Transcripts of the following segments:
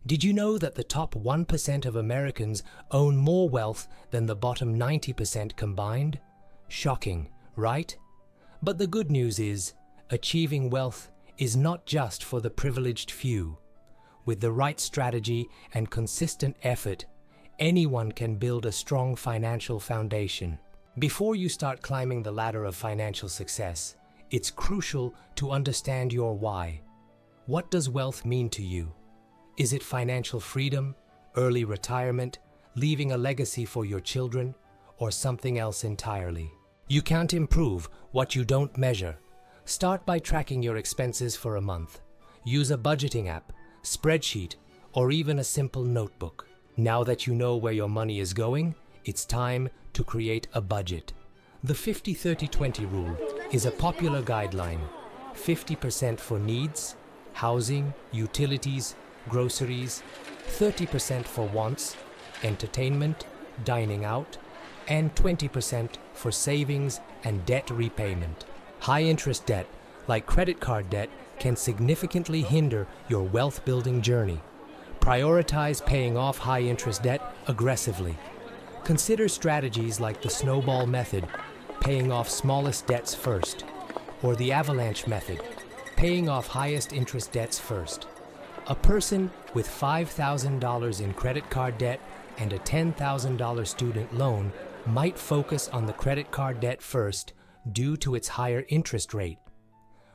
Did you know that the top 1% of Americans own more wealth than the bottom 90% combined? Shocking, right? But the good news is, achieving wealth is not just for the privileged few. With the right strategy and consistent effort, anyone can build a strong financial foundation. Before you start climbing the ladder of financial success, it's crucial to understand your why. What does wealth mean to you? Is it financial freedom, early retirement, leaving a legacy for your children, or something else entirely? You can't improve what you don't measure. Start by tracking your expenses for a month. Use a budgeting app, spreadsheet, or even a simple notebook. Now that you know where your money is going, it's time to create a budget. The 50-30-20 rule is a popular guideline. 50% for needs, housing, utilities, groceries, 30% for wants, entertainment, dining out, and 20% for savings and debt repayment. High-interest debt, like credit card debt, can significantly hinder your wealth-building journey. Prioritize paying off high-interest debt aggressively. Consider strategies like the snowball method, paying off smallest debts first, or the avalanche method, paying off highest interest debts first. A person with $5,000 in credit card debt and a $10,000 student loan might focus on the credit card debt first due to its higher interest rate.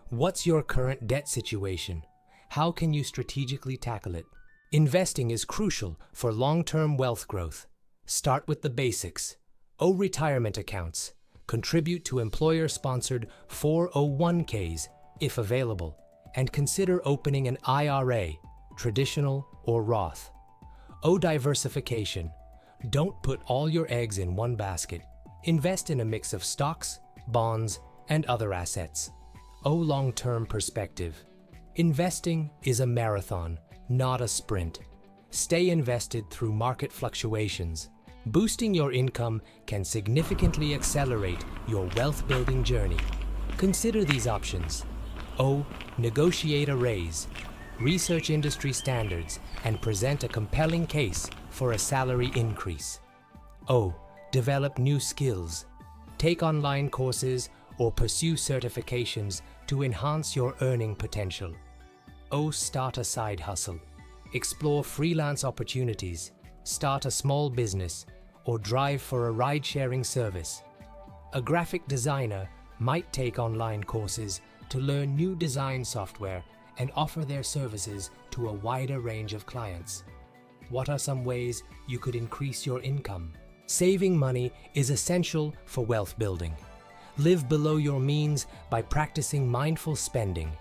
What's your current debt situation? How can you strategically tackle it? Investing is crucial for long-term wealth growth. Start with the basics. Own retirement accounts. Contribute to employer-sponsored 401ks if available, and consider opening an IRA, traditional or Roth. Owe diversification. Don't put all your eggs in one basket. Invest in a mix of stocks, bonds, and other assets. Owe long-term perspective. Investing is a marathon, not a sprint. Stay invested through market fluctuations. Boosting your income can significantly accelerate your wealth-building journey. Consider these options. O. Negotiate a raise. Research industry standards and present a compelling case for a salary increase. O. Develop new skills. Take online courses or pursue certifications to enhance your earning potential. O. Start a side hustle. Explore freelance opportunities. Start a small business, or drive for a ride-sharing service. A graphic designer might take online courses to learn new design software and offer their services to a wider range of clients. What are some ways you could increase your income? Saving money is essential for wealth building. Live below your means by practicing mindful spending,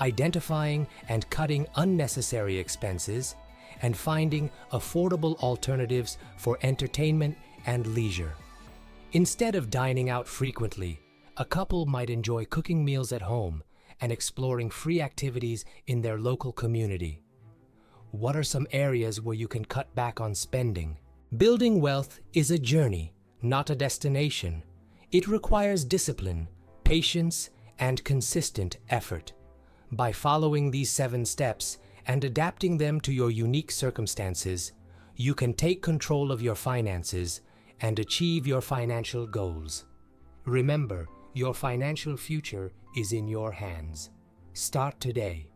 identifying and cutting unnecessary expenses, and finding affordable alternatives for entertainment and leisure. Instead of dining out frequently, a couple might enjoy cooking meals at home and exploring free activities in their local community. What are some areas where you can cut back on spending? Building wealth is a journey, not a destination. It requires discipline, patience, and consistent effort. By following these 7 steps, and adapting them to your unique circumstances, you can take control of your finances and achieve your financial goals. Remember, your financial future is in your hands. Start today.